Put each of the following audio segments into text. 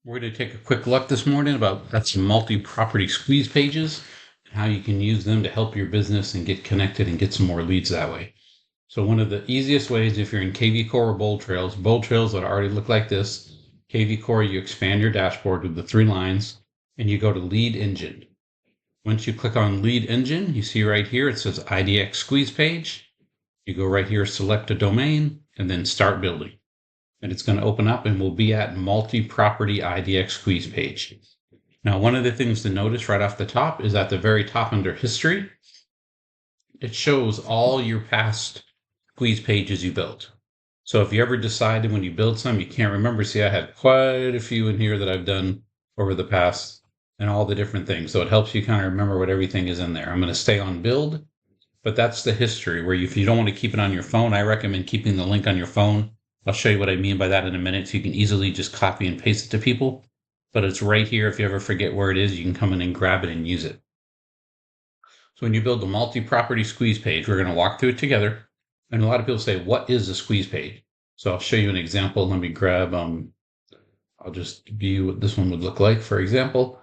We're going to take a quick look this morning about some multi-property squeeze pages and how you can use them to help your business and get connected and get some more leads that way. So one of the easiest ways, if you're in KvCORE or BoldTrails that already look like this, KvCORE, you expand your dashboard with the 3 lines and you go to lead engine. Once you click on lead engine, you see right here, it says IDX squeeze page. You go right here, select a domain and then start building. And it's going to open up and we'll be at multi-property IDX squeeze page. Now, one of the things to notice right off the top is at the very top under history, it shows all your past squeeze pages you built. So if you ever decided when you build some, you can't remember, see, I have quite a few in here that I've done over the past and all the different things. So it helps you kind of remember what everything is in there. I'm going to stay on build, but that's the history where if you don't want to keep it on your phone, I recommend keeping the link on your phone. I'll show you what I mean by that in a minute, so you can easily just copy and paste it to people. But it's right here. If you ever forget where it is, you can come in and grab it and use it. So when you build a multi-property squeeze page, we're going to walk through it together. And a lot of people say, what is a squeeze page? So I'll show you an example. Let me grab, I'll just view what this one would look like. For example,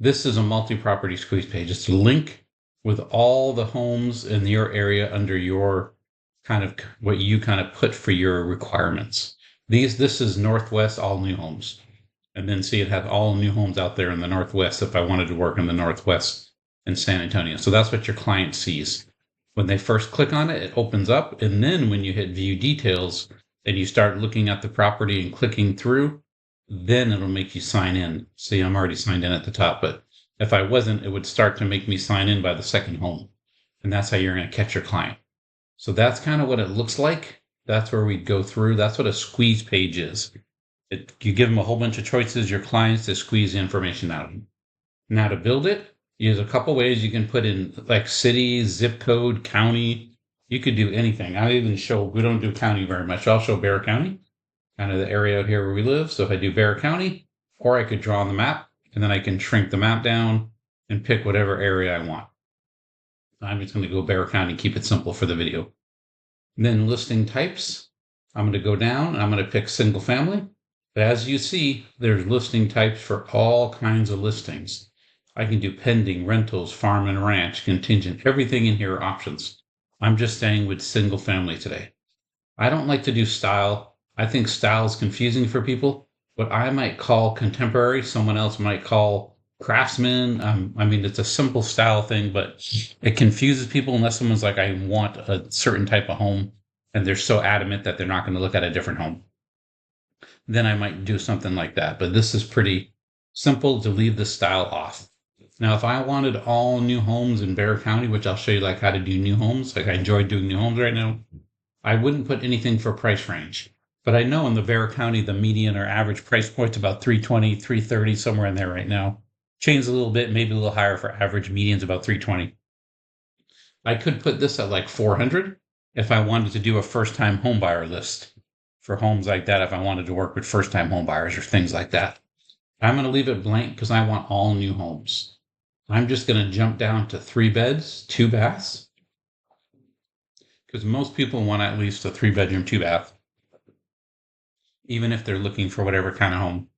this is a multi-property squeeze page. It's a link with all the homes in your area under your kind of what you kind of put for your requirements. This is Northwest all new homes. And then see, it has all new homes out there in the Northwest if I wanted to work in the Northwest in San Antonio. So that's what your client sees. When they first click on it, it opens up. And then when you hit view details and you start looking at the property and clicking through, then it'll make you sign in. See, I'm already signed in at the top, but if I wasn't, it would start to make me sign in by the second home. And that's how you're going to catch your client. So that's kind of what it looks like. That's where we go through. That's what a squeeze page is. You give them a whole bunch of choices, your clients, to squeeze the information out of them. Now to build it, there's a couple ways you can put in, like city, zip code, county. You could do anything. I even show, we don't do county very much. I'll show Bear County, kind of the area out here where we live. So if I do Bear County, or I could draw on the map, and then I can shrink the map down and pick whatever area I want. I'm just going to go Bear County, keep it simple for the video. And then listing types, I'm going to go down and I'm going to pick single family. But as you see, there's listing types for all kinds of listings. I can do pending, rentals, farm and ranch, contingent, everything in here are options. I'm just staying with single family today. I don't like to do style. I think style is confusing for people. What I might call contemporary, someone else might call craftsman. I mean, it's a simple style thing, but it confuses people unless someone's like, I want a certain type of home, and they're so adamant that they're not going to look at a different home. Then I might do something like that. But this is pretty simple to leave the style off. Now, if I wanted all new homes in Bear County, which I'll show you like how to do new homes, like I enjoy doing new homes right now, I wouldn't put anything for price range. But I know in the Bear County, the median or average price point's about $320, $330, somewhere in there right now. Change a little bit, maybe a little higher for average. Median's about $320. I could put this at like $400 if I wanted to do a first-time home buyer list for homes like that, if I wanted to work with first-time home buyers or things like that. I'm going to leave it blank because I want all new homes. I'm just going to jump down to 3 beds, 2 baths, because most people want at least a 3-bedroom, 2-bath, even if they're looking for whatever kind of home.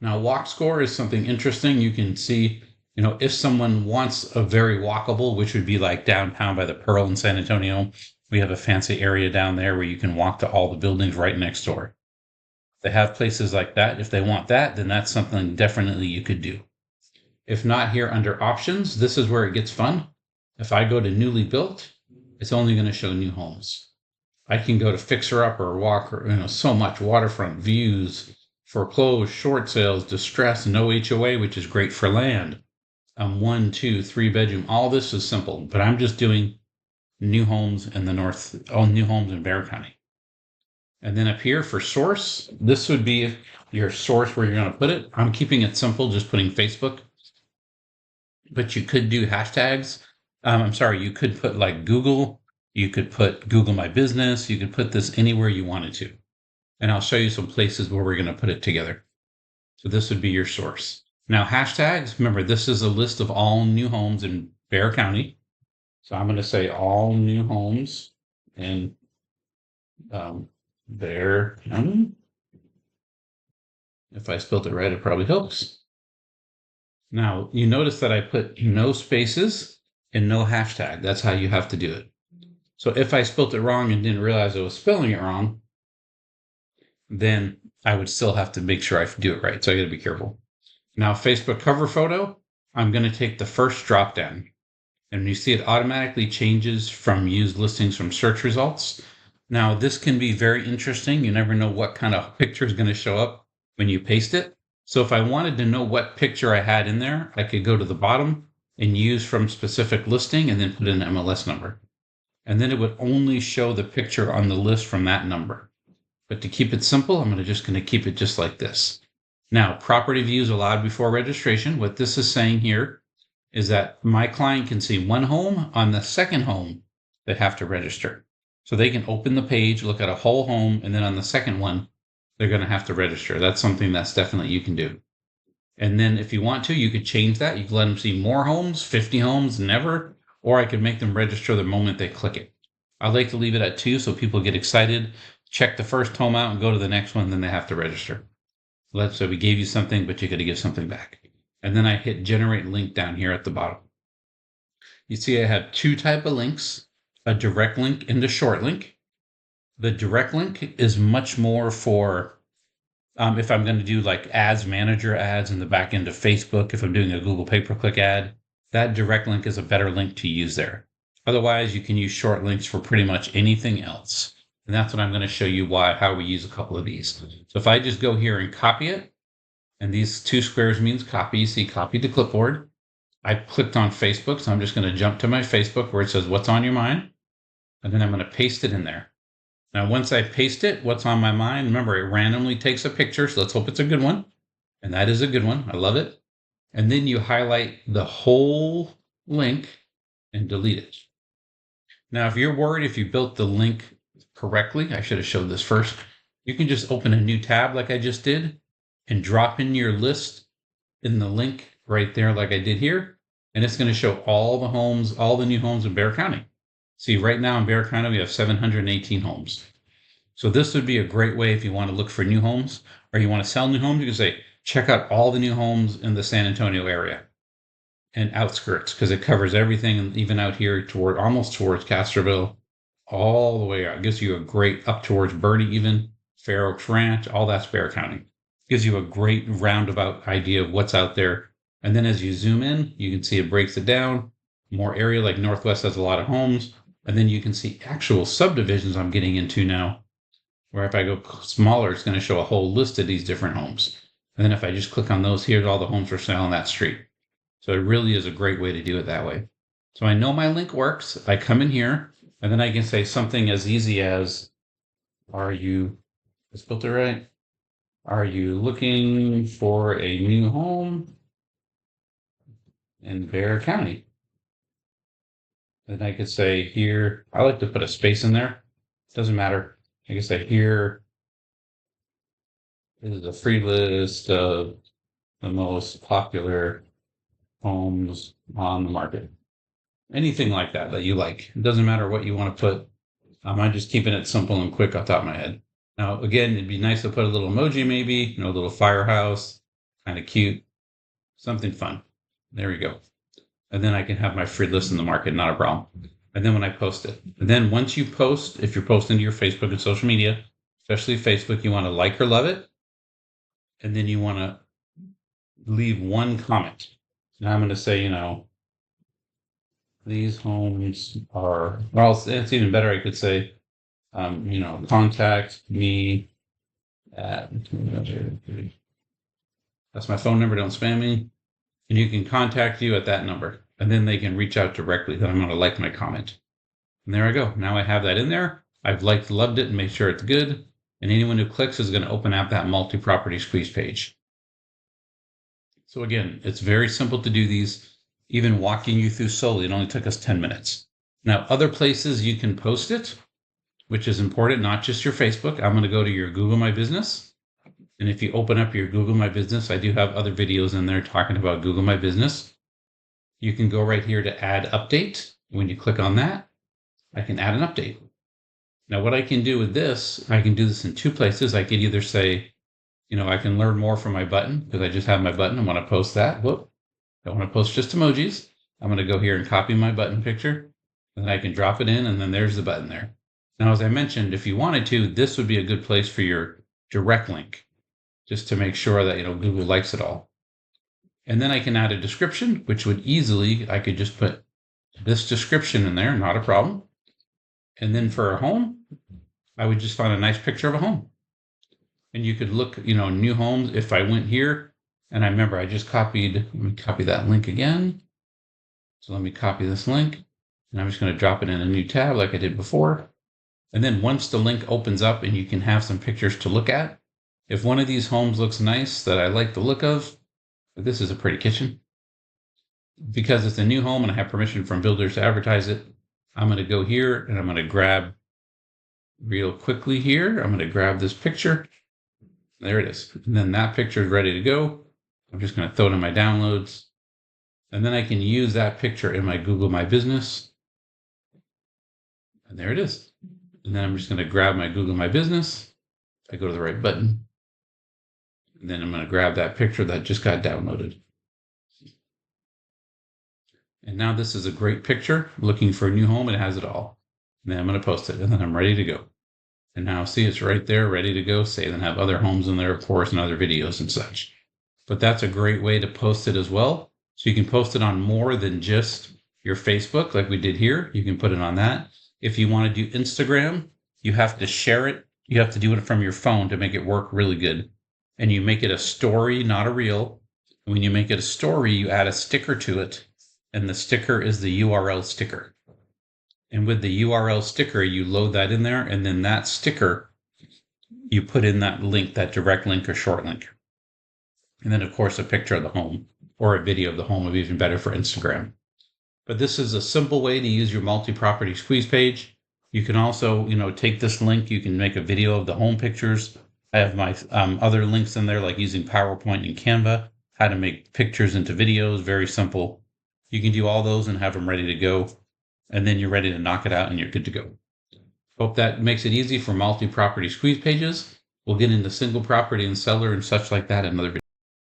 Now, walk score is something interesting. You can see, if someone wants a very walkable, which would be like downtown by the Pearl in San Antonio, we have a fancy area down there where you can walk to all the buildings right next door. They have places like that. If they want that, then that's something definitely you could do. If not, here under options, this is where it gets fun. If I go to newly built, it's only going to show new homes. I can go to fixer up or walk, or, so much waterfront views, foreclosed, short sales, distress, no HOA, which is great for land. 1, 2, 3 bedroom. All this is simple, but I'm just doing new homes in the north, all new homes in Bear County. And then up here for source, this would be your source where you're going to put it. I'm keeping it simple, just putting Facebook. But you could do hashtags. You could put like Google. You could put Google My Business. You could put this anywhere you wanted to. And I'll show you some places where we're going to put it together. So this would be your source. Now, hashtags, remember, this is a list of all new homes in Bear County. So I'm going to say all new homes in Bear County. If I spelled it right, it probably helps. Now, you notice that I put no spaces and no hashtag. That's how you have to do it. So if I spelled it wrong and didn't realize I was spelling it wrong, then I would still have to make sure I do it right. So I got to be careful. Now, Facebook cover photo, I'm going to take the first drop down. And you see it automatically changes from used listings from search results. Now, this can be very interesting. You never know what kind of picture is going to show up when you paste it. So if I wanted to know what picture I had in there, I could go to the bottom and use from specific listing and then put in an MLS number. And then it would only show the picture on the list from that number. But to keep it simple, I'm just going to keep it just like this. Now, property views allowed before registration. What this is saying here is that my client can see one home. On the second home, they have to register. So they can open the page, look at a whole home, and then on the second one, they're going to have to register. That's something that's definitely you can do. And then if you want to, you could change that. You can let them see more homes, 50 homes, never, or I could make them register the moment they click it. I like to leave it at 2 so people get excited, check the first home out and go to the next one, then they have to register. Let's say we gave you something, but you got to give something back. And then I hit generate link down here at the bottom. You see I have 2 types of links, a direct link and a short link. The direct link is much more for if I'm going to do like ads manager ads in the back end of Facebook, if I'm doing a Google pay-per-click ad, that direct link is a better link to use there. Otherwise, you can use short links for pretty much anything else. And that's what I'm going to show you how we use a couple of these. So if I just go here and copy it, and these 2 squares means copy, you see copy to clipboard. I clicked on Facebook, so I'm just going to jump to my Facebook where it says what's on your mind, and then I'm going to paste it in there. Now, once I paste it, what's on my mind, remember it randomly takes a picture, so let's hope it's a good one. And that is a good one. I love it. And then you highlight the whole link and delete it. Now, if you're worried if you built the link correctly, I should have showed this first. You can just open a new tab like I just did and drop in your list in the link right there like I did here. And it's going to show all the homes, all the new homes in Bexar County. See, right now in Bexar County, we have 718 homes. So this would be a great way if you want to look for new homes or you want to sell new homes. You can say, check out all the new homes in the San Antonio area and outskirts because it covers everything, and even out here almost towards Castroville, all the way out. It gives you a great up towards Birdie, even Fair Oaks Ranch, all that's Bexar County. Gives you a great roundabout idea of what's out there. And then as you zoom in, you can see it breaks it down. More area like Northwest has a lot of homes. And then you can see actual subdivisions I'm getting into now, where if I go smaller, it's going to show a whole list of these different homes. And then if I just click on those, here's all the homes for sale on that street. So it really is a great way to do it that way. So I know my link works. I come in here, and then I can say something as easy as, I spelled it right? Are you looking for a new home in Bexar County? And I could say here, I like to put a space in there. Doesn't matter. I can say here is a free list of the most popular homes on the market. Anything like that you like. It doesn't matter what you want to put. I'm just keeping it simple and quick off the top of my head. Now, again, it'd be nice to put a little emoji maybe, a little firehouse, kind of cute, something fun. There we go. And then I can have my free list in the market, not a problem. And then when I post it, and then once you post, if you're posting to your Facebook and social media, especially Facebook, you want to like or love it. And then you want to leave one comment. Now I'm going to say, these homes are, well, it's even better. I could say, contact me at, that's my phone number. Don't spam me. And you can contact you at that number. And then they can reach out directly that I'm going to like my comment. And there I go. Now I have that in there. I've loved it, and made sure it's good. And anyone who clicks is going to open up that multi-property squeeze page. So again, it's very simple to do these. Even walking you through solely, it only took us 10 minutes. Now, other places you can post it, which is important, not just your Facebook. I'm going to go to your Google My Business. And if you open up your Google My Business, I do have other videos in there talking about Google My Business. You can go right here to add update. When you click on that, I can add an update. Now, what I can do with this, I can do this in 2 places. I could either say, I can learn more from my button because I just have my button. I want to post that. Whoop. I want to post just emojis. I'm going to go here and copy my button picture, and I can drop it in, and then there's the button there. Now, as I mentioned, if you wanted to, this would be a good place for your direct link, just to make sure that, Google likes it all. And then I can add a description, which I could just put this description in there, not a problem. And then for a home, I would just find a nice picture of a home. And you could look, new homes. If I went here, and I remember I just let me copy that link again. So let me copy this link, and I'm just going to drop it in a new tab like I did before. And then once the link opens up and you can have some pictures to look at, if one of these homes looks nice that I like the look of, this is a pretty kitchen. Because it's a new home and I have permission from builders to advertise it, I'm going to go here and I'm going to grab real quickly here. I'm going to grab this picture. There it is. And then that picture is ready to go. I'm just going to throw it in my downloads. And then I can use that picture in my Google My Business. And there it is. And then I'm just going to grab my Google My Business. I go to the right button. And then I'm going to grab that picture that just got downloaded. And now this is a great picture. Looking for a new home. It has it all. And then I'm going to post it. And then I'm ready to go. And now see, it's right there, ready to go. Save and have other homes in there, of course, and other videos and such. But that's a great way to post it as well. So you can post it on more than just your Facebook like we did here. You can put it on that. If you want to do Instagram, you have to share it. You have to do it from your phone to make it work really good. And you make it a story, not a reel. When you make it a story, you add a sticker to it. And the sticker is the URL sticker. And with the URL sticker, you load that in there. And then that sticker, you put in that link, that direct link or short link. And then, of course, a picture of the home or a video of the home would be even better for Instagram. But this is a simple way to use your multi-property squeeze page. You can also, take this link. You can make a video of the home pictures. I have my other links in there, like using PowerPoint and Canva, how to make pictures into videos, very simple. You can do all those and have them ready to go. And then you're ready to knock it out and you're good to go. Hope that makes it easy for multi-property squeeze pages. We'll get into single property and seller and such like that in another video.